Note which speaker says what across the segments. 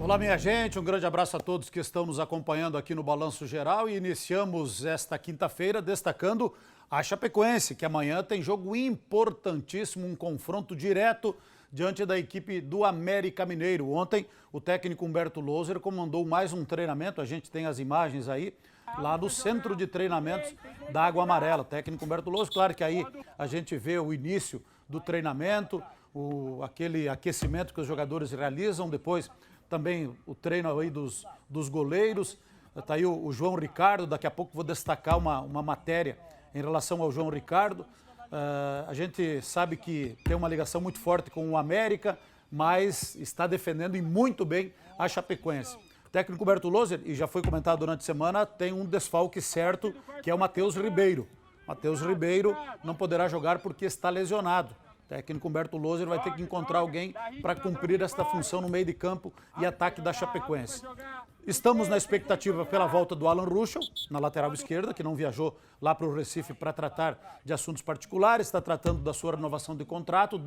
Speaker 1: Olá, minha gente, um grande abraço a todos que estão nos acompanhando aqui no Balanço Geral e iniciamos esta quinta-feira destacando a Chapecoense, que amanhã tem jogo importantíssimo, um confronto direto diante da equipe do América Mineiro. Ontem, o técnico Humberto Loser comandou mais um treinamento, a gente tem as imagens aí, lá no centro de treinamentos da Água Amarela. O técnico Humberto Loser, claro que aí a gente vê o início do treinamento, aquele aquecimento que os jogadores realizam, depois também o treino aí dos goleiros. Está aí o João Ricardo, daqui a pouco vou destacar uma matéria em relação ao João Ricardo. A gente sabe que tem uma ligação muito forte com o América, mas está defendendo e muito bem a Chapecoense. O técnico Humberto Loser, e já foi comentado durante a semana, tem um desfalque certo, que é o Matheus Ribeiro. Matheus Ribeiro não poderá jogar porque está lesionado. O técnico Humberto Loser vai ter que encontrar alguém para cumprir esta função no meio de campo e ataque da Chapecoense. Estamos na expectativa pela volta do Alan Ruschel, na lateral esquerda, que não viajou lá para o Recife para tratar de assuntos particulares, está tratando da sua renovação de contrato,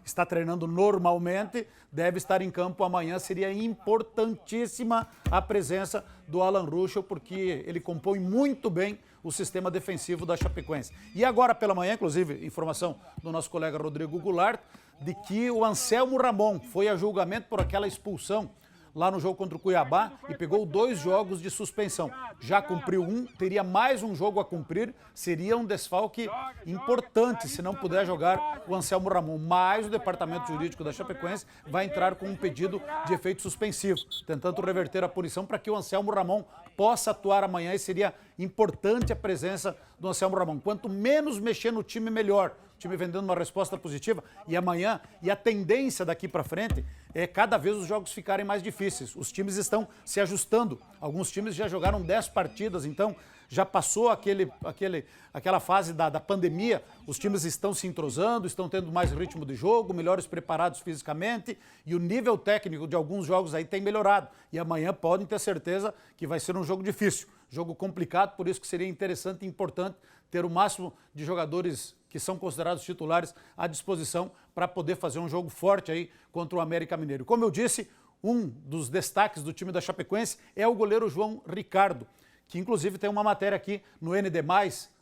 Speaker 1: está treinando normalmente, deve estar em campo amanhã. Seria importantíssima a presença do Alan Ruschel, porque ele compõe muito bem o sistema defensivo da Chapecoense. E agora pela manhã, inclusive, informação do nosso colega Rodrigo Goulart, de que o Anselmo Ramon foi a julgamento por aquela expulsão lá no jogo contra o Cuiabá e pegou 2 jogos de suspensão. Já cumpriu um, teria mais um jogo a cumprir, seria um desfalque importante se não puder jogar o Anselmo Ramon. Mas o departamento jurídico da Chapecoense vai entrar com um pedido de efeito suspensivo, tentando reverter a punição para que o Anselmo Ramon possa atuar amanhã, e seria importante a presença do Anselmo Ramon. Quanto menos mexer no time, melhor. O time vendendo uma resposta positiva, e amanhã, e a tendência daqui para frente é cada vez os jogos ficarem mais difíceis. Os times estão se ajustando. Alguns times já jogaram 10 partidas, então já passou aquela fase da pandemia. Os times estão se entrosando, estão tendo mais ritmo de jogo, melhores preparados fisicamente, e o nível técnico de alguns jogos aí tem melhorado. E amanhã podem ter certeza que vai ser um jogo difícil, jogo complicado, por isso que seria interessante e importante ter o máximo de jogadores que são considerados titulares à disposição para poder fazer um jogo forte aí contra o América Mineiro. Como eu disse, um dos destaques do time da Chapecoense é o goleiro João Ricardo, que inclusive tem uma matéria aqui no ND+,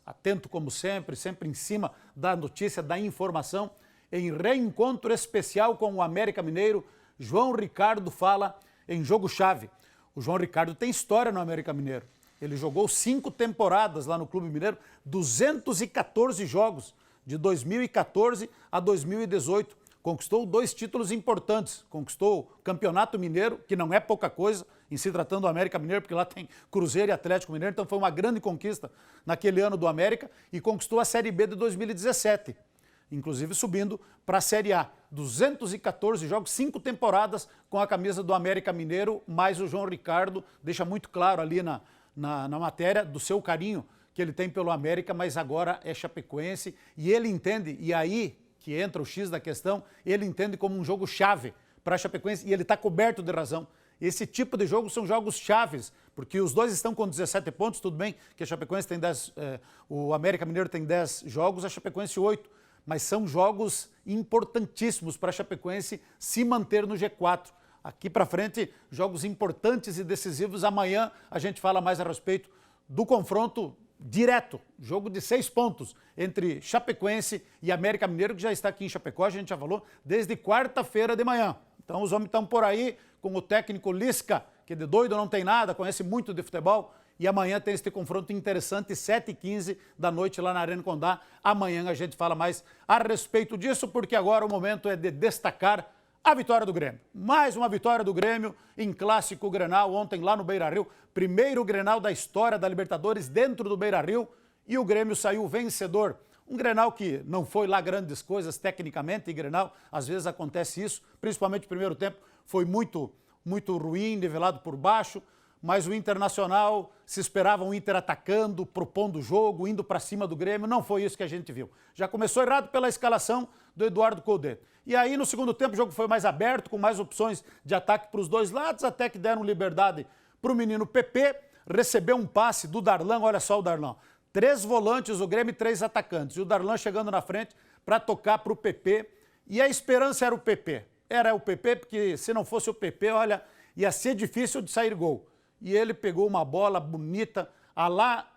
Speaker 1: atento como sempre, sempre em cima da notícia, da informação. Em reencontro especial com o América Mineiro, João Ricardo fala em jogo-chave. O João Ricardo tem história no América Mineiro. Ele jogou 5 temporadas lá no Clube Mineiro, 214 jogos, de 2014 a 2018. Conquistou 2 títulos importantes. Conquistou o Campeonato Mineiro, que não é pouca coisa, em se tratando do América Mineiro, porque lá tem Cruzeiro e Atlético Mineiro, então foi uma grande conquista naquele ano do América, e conquistou a Série B de 2017, inclusive subindo para a Série A. 214 jogos, 5 temporadas com a camisa do América Mineiro, mas o João Ricardo deixa muito claro ali na matéria do seu carinho que ele tem pelo América, mas agora é chapecoense, e ele entende, e aí que entra o X da questão, ele entende como um jogo-chave para a Chapecoense, e ele está coberto de razão. Esse tipo de jogo são jogos chaves, porque os dois estão com 17 pontos, tudo bem que a Chapecoense tem 10, o América Mineiro tem 10 jogos, a Chapecoense 8, mas são jogos importantíssimos para a Chapecoense se manter no G4. Aqui para frente, jogos importantes e decisivos. Amanhã a gente fala mais a respeito do confronto direto, jogo de 6 pontos entre Chapecoense e América Mineiro, que já está aqui em Chapecó, a gente já falou, desde quarta-feira de manhã. Então os homens estão por aí com o técnico Lisca, que de doido não tem nada, conhece muito de futebol, e amanhã tem este confronto interessante, 7h15 da noite lá na Arena Condá. Amanhã a gente fala mais a respeito disso, porque agora o momento é de destacar a vitória do Grêmio. Mais uma vitória do Grêmio em Clássico Grenal, ontem lá no Beira-Rio. Primeiro Grenal da história da Libertadores dentro do Beira-Rio, e o Grêmio saiu vencedor. Um Grenal que não foi lá grandes coisas tecnicamente, e Grenal às vezes acontece isso, principalmente o primeiro tempo foi muito ruim, nivelado por baixo, mas o Internacional, se esperava um Inter atacando, propondo o jogo, indo para cima do Grêmio, não foi isso que a gente viu. Já começou errado pela escalação do Eduardo Coudet. E aí, no segundo tempo, o jogo foi mais aberto, com mais opções de ataque para os dois lados, até que deram liberdade para o menino PP, recebeu um passe do Darlan, olha só o Darlan, 3 volantes, o Grêmio, 3 atacantes, e o Darlan chegando na frente para tocar para o PP, e a esperança era o PP. Era o PP, porque se não fosse o PP, olha, ia ser difícil de sair gol. E ele pegou uma bola bonita, a lá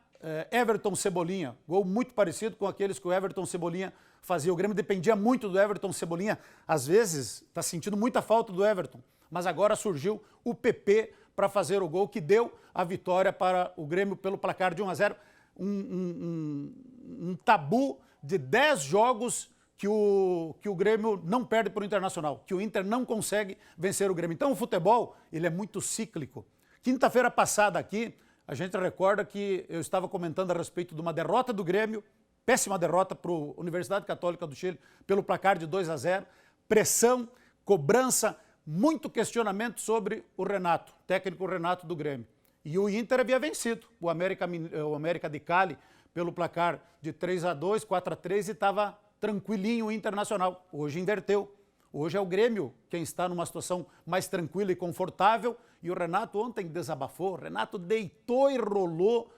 Speaker 1: Everton Cebolinha, gol muito parecido com aqueles que o Everton Cebolinha fazia. O Grêmio dependia muito do Everton Cebolinha, às vezes está sentindo muita falta do Everton, mas agora surgiu o PP para fazer o gol que deu a vitória para o Grêmio pelo placar de 1-0. Um tabu de 10 jogos que o Grêmio não perde para o Internacional, que o Inter não consegue vencer o Grêmio. Então o futebol, ele é muito cíclico. Quinta-feira passada aqui, a gente recorda que eu estava comentando a respeito de uma derrota do Grêmio, péssima derrota para a Universidade Católica do Chile pelo placar de 2-0, pressão, cobrança, muito questionamento sobre o Renato, técnico Renato do Grêmio. E o Inter havia vencido o América de Cali pelo placar de 3-2, 4-3 e estava tranquilinho o Internacional. Hoje inverteu. Hoje é o Grêmio quem está numa situação mais tranquila e confortável. E o Renato ontem desabafou. O Renato deitou e rolou,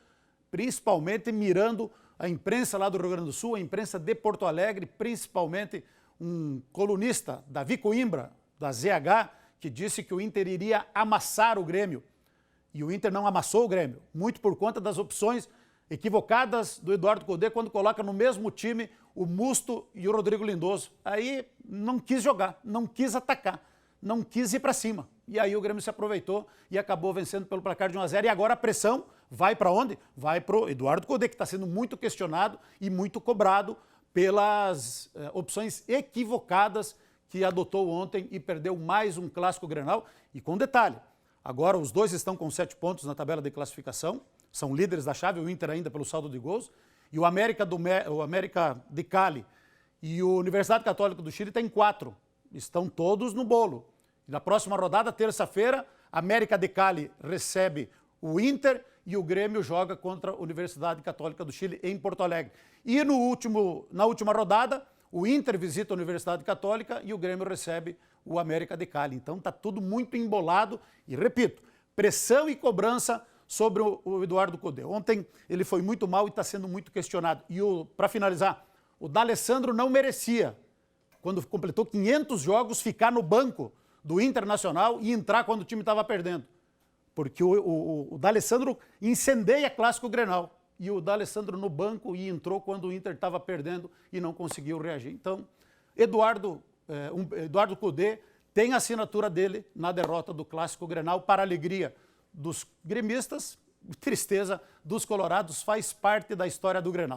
Speaker 1: principalmente mirando a imprensa lá do Rio Grande do Sul, a imprensa de Porto Alegre, principalmente um colunista, Davi Coimbra, da ZH, que disse que o Inter iria amassar o Grêmio. E o Inter não amassou o Grêmio, muito por conta das opções equivocadas do Eduardo Cudê quando coloca no mesmo time o Musto e o Rodrigo Lindoso. Aí não quis jogar, não quis atacar, não quis ir para cima. E aí o Grêmio se aproveitou e acabou vencendo pelo placar de 1-0. E agora a pressão vai para onde? Vai para o Eduardo Cudê, que está sendo muito questionado e muito cobrado pelas opções equivocadas que adotou ontem e perdeu mais um clássico Grenal. E com detalhe, agora os dois estão com 7 pontos na tabela de classificação, são líderes da chave, o Inter ainda pelo saldo de gols, e o América de Cali e o Universidade Católica do Chile têm 4, estão todos no bolo. E na próxima rodada, terça-feira, América de Cali recebe o Inter e o Grêmio joga contra a Universidade Católica do Chile em Porto Alegre. E na última rodada, o Inter visita a Universidade Católica e o Grêmio recebe o América de Cali. Então está tudo muito embolado e, repito, pressão e cobrança sobre o Eduardo Cudê. Ontem ele foi muito mal e está sendo muito questionado. E para finalizar, o D'Alessandro não merecia, quando completou 500 jogos, ficar no banco do Internacional e entrar quando o time estava perdendo. Porque o D'Alessandro incendeia clássico Grenal. E o D'Alessandro no banco e entrou quando o Inter estava perdendo e não conseguiu reagir. Então, Eduardo Cudê tem a assinatura dele na derrota do clássico Grenal, para a alegria dos gremistas, tristeza dos colorados, faz parte da história do Grenal.